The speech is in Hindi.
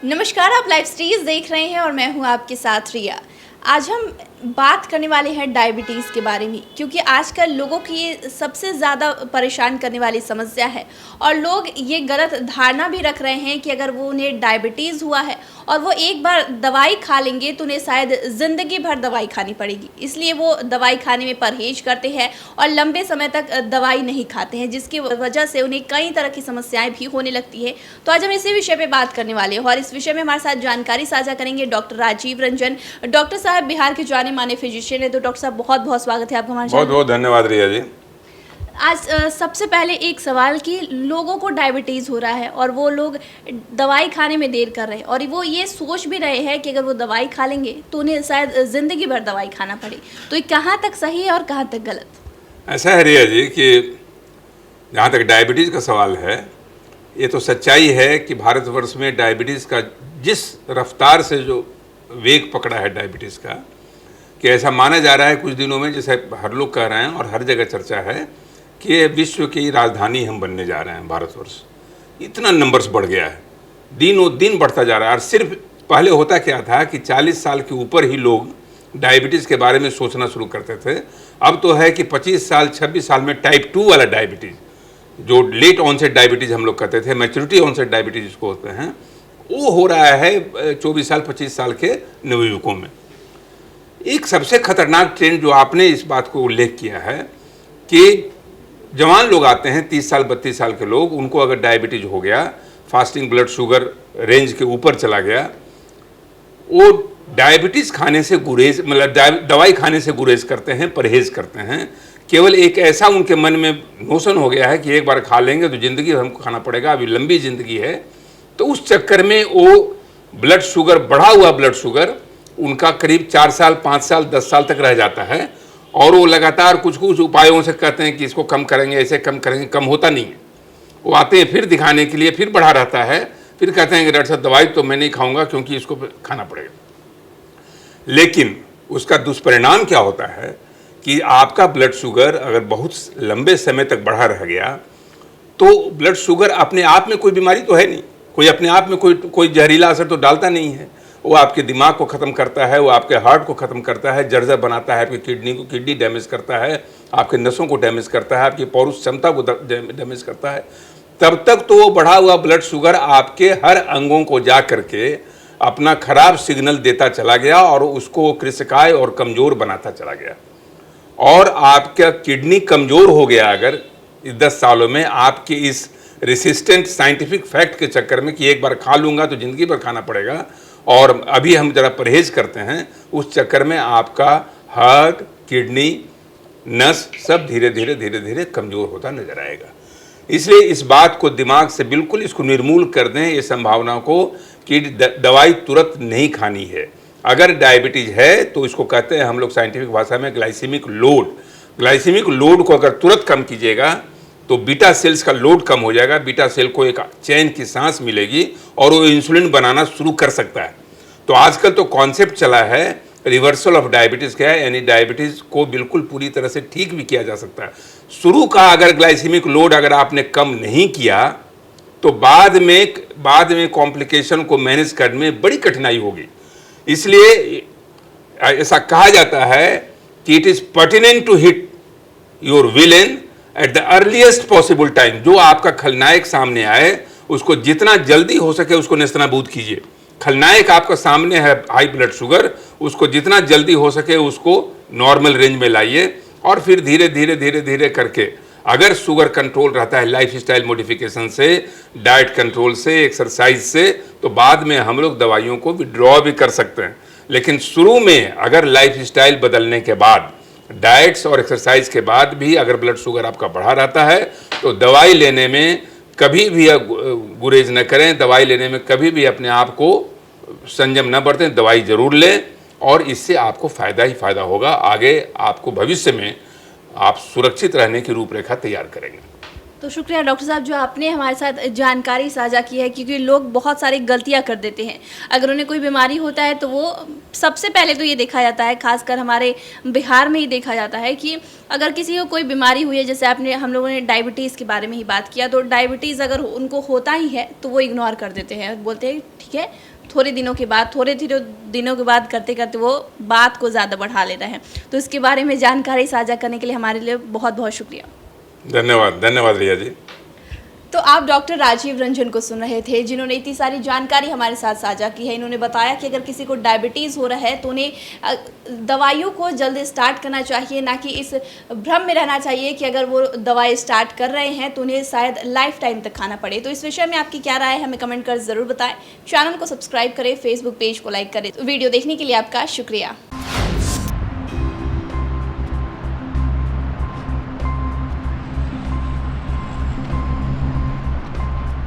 नमस्कार, आप लाइव स्टेज देख रहे हैं और मैं हूं आपके साथ रिया। आज हम बात करने वाले हैं डायबिटीज़ के बारे में, क्योंकि आजकल लोगों की ये सबसे ज़्यादा परेशान करने वाली समस्या है और लोग ये गलत धारणा भी रख रहे हैं कि अगर वो उन्हें डायबिटीज़ हुआ है और वो एक बार दवाई खा लेंगे तो उन्हें शायद ज़िंदगी भर दवाई खानी पड़ेगी, इसलिए वो दवाई खाने में परहेज करते हैं और लंबे समय तक दवाई नहीं खाते हैं, जिसकी वजह से उन्हें कई तरह की समस्याएं भी होने लगती है। तो आज हम इसी विषय पे बात करने वाले हैं और इस विषय में हमारे साथ जानकारी साझा करेंगे डॉक्टर राजीव रंजन। डॉक्टर साहब बिहार के जाने माने फिजिशियन है, तो डॉक्टर साहब बहुत बहुत स्वागत है आपका हमारे बहुत बहुत धन्यवाद रिया जी। आज सबसे पहले एक सवाल कि लोगों को डायबिटीज़ हो रहा है और वो लोग दवाई खाने में देर कर रहे हैं और वो ये सोच भी रहे हैं कि अगर वो दवाई खा लेंगे तो उन्हें शायद ज़िंदगी भर दवाई खाना पड़े, तो ये कहाँ तक सही है और कहाँ तक गलत? ऐसा है रिया जी कि जहाँ तक डायबिटीज़ का सवाल है, ये तो सच्चाई है कि भारतवर्ष में डायबिटीज़ का जिस रफ्तार से जो वेग पकड़ा है डायबिटीज़ का, कि ऐसा माना जा रहा है कुछ दिनों में, जैसे हर लोग कह रहे हैं और हर जगह चर्चा है कि विश्व की राजधानी हम बनने जा रहे हैं भारतवर्ष। इतना नंबर्स बढ़ गया है, दिनों दिन बढ़ता जा रहा है। और सिर्फ पहले होता क्या था कि 40 साल के ऊपर ही लोग डायबिटीज़ के बारे में सोचना शुरू करते थे। अब तो है कि 25 साल 26 साल में टाइप 2 वाला डायबिटीज़, जो लेट ऑनसेट डायबिटीज़ हम लोग कहते थे, मैच्योरिटी ऑनसेट डायबिटीज़ जिसको होते हैं, वो हो रहा है 24 साल 25 साल के नवयुवकों में। एक सबसे खतरनाक ट्रेंड जो आपने इस बात को उल्लेख किया है कि जवान लोग आते हैं 30 साल 32 साल के लोग, उनको अगर डायबिटीज हो गया, फास्टिंग ब्लड शुगर रेंज के ऊपर चला गया, वो डायबिटीज़ खाने से गुरेज, मतलब दवाई खाने से गुरेज करते हैं, परहेज करते हैं। केवल एक ऐसा उनके मन में नोशन हो गया है कि एक बार खा लेंगे तो ज़िंदगी हमको खाना पड़ेगा, अभी लंबी ज़िंदगी है। तो उस चक्कर में वो ब्लड शुगर, बढ़ा हुआ ब्लड शुगर उनका करीब 4 साल 5 साल 10 साल तक रह जाता है और वो लगातार कुछ कुछ उपायों से कहते हैं कि इसको कम करेंगे, ऐसे कम करेंगे, कम होता नहीं है। वो आते हैं फिर दिखाने के लिए, फिर बढ़ा रहता है, फिर कहते हैं कि डॉक्टर साहब दवाई तो मैं नहीं खाऊंगा क्योंकि इसको खाना पड़ेगा। लेकिन उसका दुष्परिणाम क्या होता है कि आपका ब्लड शुगर अगर बहुत लंबे समय तक बढ़ा रह गया तो ब्लड शुगर अपने आप में कोई बीमारी तो है नहीं, कोई अपने आप में कोई जहरीला असर तो डालता नहीं है। वो आपके दिमाग को ख़त्म करता है, वो आपके हार्ट को ख़त्म करता है, जर्जर बनाता है, आपकी किडनी डैमेज करता है, आपके नसों को डैमेज करता है, आपकी पौरुष क्षमता को डैमेज करता है। तब तक तो वो बढ़ा हुआ ब्लड शुगर आपके हर अंगों को जा करके अपना खराब सिग्नल देता चला गया और उसको कृशकाय और कमज़ोर बनाता चला गया। और आपका किडनी कमज़ोर हो गया अगर इस 10 सालों में, आपके इस रेसिस्टेंट साइंटिफिक फैक्ट के चक्कर में कि एक बार खा लूँगा तो ज़िंदगी भर खाना पड़ेगा और अभी हम ज़रा परहेज करते हैं, उस चक्कर में आपका हार्ट, किडनी, नस सब धीरे धीरे धीरे धीरे कमज़ोर होता नजर आएगा। इसलिए इस बात को दिमाग से बिल्कुल इसको निर्मूल कर दें, ये संभावना को कि दवाई तुरंत नहीं खानी है। अगर डायबिटीज़ है तो इसको कहते हैं हम लोग साइंटिफिक भाषा में ग्लाइसेमिक लोड। ग्लाइसेमिक लोड को अगर तुरंत कम कीजिएगा तो बीटा सेल्स का लोड कम हो जाएगा, बीटा सेल को एक चैन की सांस मिलेगी और वो इंसुलिन बनाना शुरू कर सकता है। तो आजकल तो कॉन्सेप्ट चला है रिवर्सल ऑफ डायबिटीज़ का है, यानी डायबिटीज़ को बिल्कुल पूरी तरह से ठीक भी किया जा सकता है। शुरू का अगर ग्लाइसेमिक लोड अगर आपने कम नहीं किया तो बाद में कॉम्प्लिकेशन को मैनेज करने में बड़ी कठिनाई होगी। इसलिए ऐसा कहा जाता है कि it is pertinent to hit your villain at the earliest possible time. जो आपका खलनायक सामने आए उसको जितना जल्दी हो सके उसको नेस्तनाबूद कीजिए। खलनायक आपका सामने है हाई ब्लड शुगर, उसको जितना जल्दी हो सके उसको नॉर्मल रेंज में लाइए और फिर धीरे धीरे धीरे धीरे करके अगर शुगर कंट्रोल रहता है लाइफस्टाइल मॉडिफिकेशन से, डाइट कंट्रोल से, एक्सरसाइज से, तो बाद में हम लोग दवाइयों को विड्रॉ भी कर सकते हैं। लेकिन शुरू में अगर लाइफस्टाइल बदलने के बाद, डाइट्स और एक्सरसाइज के बाद भी अगर ब्लड शुगर आपका बढ़ा रहता है तो दवाई लेने में कभी भी गुरेज न करें, दवाई लेने में कभी भी अपने आप को संयम न बरतें, दवाई ज़रूर लें और इससे आपको फ़ायदा ही फ़ायदा होगा। आगे आपको भविष्य में आप सुरक्षित रहने की रूपरेखा तैयार करेंगे। तो शुक्रिया डॉक्टर साहब जो आपने हमारे साथ जानकारी साझा की है, क्योंकि लोग बहुत सारी गलतियां कर देते हैं। अगर उन्हें कोई बीमारी होता है तो वो सबसे पहले तो ये देखा जाता है, खासकर हमारे बिहार में ही देखा जाता है कि अगर किसी को कोई बीमारी हुई है, जैसे हम लोगों ने डायबिटीज़ के बारे में ही बात किया, तो डायबिटीज़ अगर उनको होता ही है तो वो इग्नोर कर देते हैं, बोलते हैं ठीक है थोड़े दिनों के बाद करते करते वो बात को ज़्यादा बढ़ा ले रहे हैं। तो इसके बारे में जानकारी साझा करने के लिए हमारे लिए बहुत बहुत शुक्रिया। धन्यवाद रिया जी। तो आप डॉक्टर राजीव रंजन को सुन रहे थे, जिन्होंने इतनी सारी जानकारी हमारे साथ साझा की है। इन्होंने बताया कि अगर किसी को डायबिटीज़ हो रहा है तो उन्हें दवाइयों को जल्दी स्टार्ट करना चाहिए, ना कि इस भ्रम में रहना चाहिए कि अगर वो दवाई स्टार्ट कर रहे हैं तो उन्हें शायद लाइफ टाइम तक खाना पड़े। तो इस विषय में आपकी क्या राय है, हमें कमेंट कर ज़रूर बताएं। चैनल को सब्सक्राइब करें, फेसबुक पेज को लाइक करें। वीडियो देखने के लिए आपका शुक्रिया।